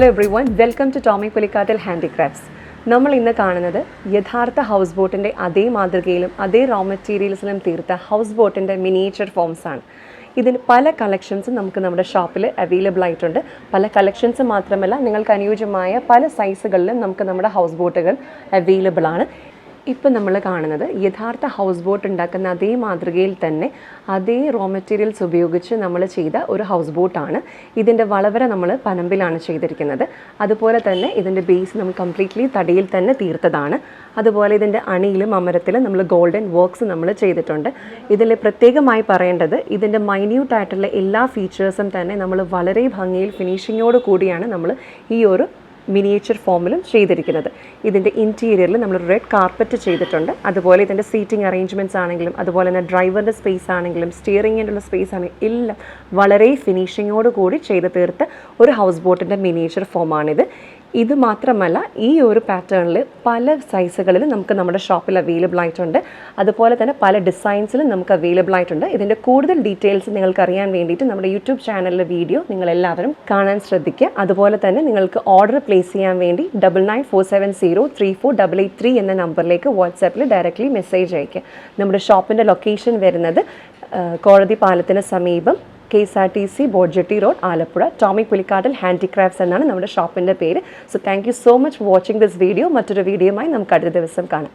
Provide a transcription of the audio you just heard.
Hello everyone, welcome to Tommy Pulikkattil handicrafts. നമ്മൾ ഇന്ന് കാണുന്നത് യഥാർത്ഥ ഹൗസ് ബോട്ടിൻ്റെ അതേ മാതൃകയിലും അതേ റോ മെറ്റീരിയൽസിലും തീർത്ത ഹൗസ് ബോട്ടിൻ്റെ മിനിയേച്ചർ ഫോംസ് ആണ്. ഇതിന് പല കളക്ഷൻസും നമുക്ക് നമ്മുടെ ഷോപ്പിൽ അവൈലബിൾ ആയിട്ടുണ്ട്. പല കളക്ഷൻസ് മാത്രമല്ല, നിങ്ങൾക്ക് അനുയോജ്യമായ പല സൈസുകളിലും നമുക്ക് നമ്മുടെ ഹൗസ് ബോട്ടുകൾ അവൈലബിൾ ആണ്. ഇപ്പം നമ്മൾ കാണുന്നത് യഥാർത്ഥ ഹൗസ് ബോട്ട് ഉണ്ടാക്കുന്ന അതേ മാതൃകയിൽ തന്നെ അതേ റോ മെറ്റീരിയൽസ് ഉപയോഗിച്ച് നമ്മൾ ചെയ്ത ഒരു ഹൗസ് ബോട്ടാണ്. ഇതിൻ്റെ വളവര നമ്മൾ പനമ്പിലാണ് ചെയ്തിരിക്കുന്നത്. അതുപോലെ തന്നെ ഇതിൻ്റെ ബേസ് നമ്മൾ കംപ്ലീറ്റ്ലി തടിയിൽ തന്നെ തീർത്തതാണ്. അതുപോലെ ഇതിൻ്റെ അണിയിലും അമരത്തിലും നമ്മൾ ഗോൾഡൻ വർക്ക്സ് നമ്മൾ ചെയ്തിട്ടുണ്ട്. ഇതിൽ പ്രത്യേകമായി പറയേണ്ടത്, ഇതിൻ്റെ മൈന്യൂട്ടായിട്ടുള്ള എല്ലാ ഫീച്ചേഴ്സും തന്നെ നമ്മൾ വളരെ ഭംഗിയിൽ ഫിനിഷിങ്ങോട് കൂടിയാണ് നമ്മൾ ഈ ഒരു മിനിയേച്ചർ ഫോമിലും ചെയ്തിരിക്കുന്നത്. ഇതിൻ്റെ ഇൻറ്റീരിയറിൽ നമ്മൾ റെഡ് കാർപ്പറ്റ് ചെയ്തിട്ടുണ്ട്. അതുപോലെ ഇതിൻ്റെ സീറ്റിംഗ് അറേഞ്ച്മെൻറ്റ്സ് ആണെങ്കിലും അതുപോലെ തന്നെ ഡ്രൈവറിൻ്റെ സ്പേസ് ആണെങ്കിലും സ്റ്റിയറിങ്ങിൻ്റെ സ്പേസ് ആണെങ്കിലും എല്ലാം വളരെ ഫിനിഷിങ്ങോട് കൂടി ചെയ്ത് തീർത്ത ഒരു ഹൗസ് ബോട്ടിൻ്റെ മിനിയേച്ചർ ഫോമാണിത്. ഇത് മാത്രമല്ല, ഈ ഒരു പാറ്റേണിൽ പല സൈസുകളിലും നമുക്ക് നമ്മുടെ ഷോപ്പിൽ അവൈലബിൾ ആയിട്ടുണ്ട്. അതുപോലെ തന്നെ പല ഡിസൈൻസിലും നമുക്ക് അവൈലബിൾ ആയിട്ടുണ്ട്. ഇതിൻ്റെ കൂടുതൽ ഡീറ്റെയിൽസ് നിങ്ങൾക്ക് അറിയാൻ വേണ്ടിയിട്ട് നമ്മുടെ യൂട്യൂബ് ചാനലിലെ വീഡിയോ നിങ്ങളെല്ലാവരും കാണാൻ ശ്രദ്ധിക്കുക. അതുപോലെ തന്നെ നിങ്ങൾക്ക് ഓർഡർ പ്ലേസ് ചെയ്യാൻ വേണ്ടി 9947034883 എന്ന നമ്പറിലേക്ക് വാട്സാപ്പിൽ ഡയറക്റ്റ്ലി മെസ്സേജ് അയയ്ക്കുക. നമ്മുടെ ഷോപ്പിൻ്റെ ലൊക്കേഷൻ വരുന്നത് കോടതി പാലത്തിന് സമീപം KSRTC ബോഡ്ജെട്ടി road, Alappuzha. Tomy Pulikkattil handicrafts എന്നാണ് നമ്മുടെ ഷോപ്പിൻ്റെ പേര്. So thank you so much for watching this video. മറ്റൊരു വീഡിയോയുമായി നമുക്ക് അടുത്ത ദിവസം കാണാം.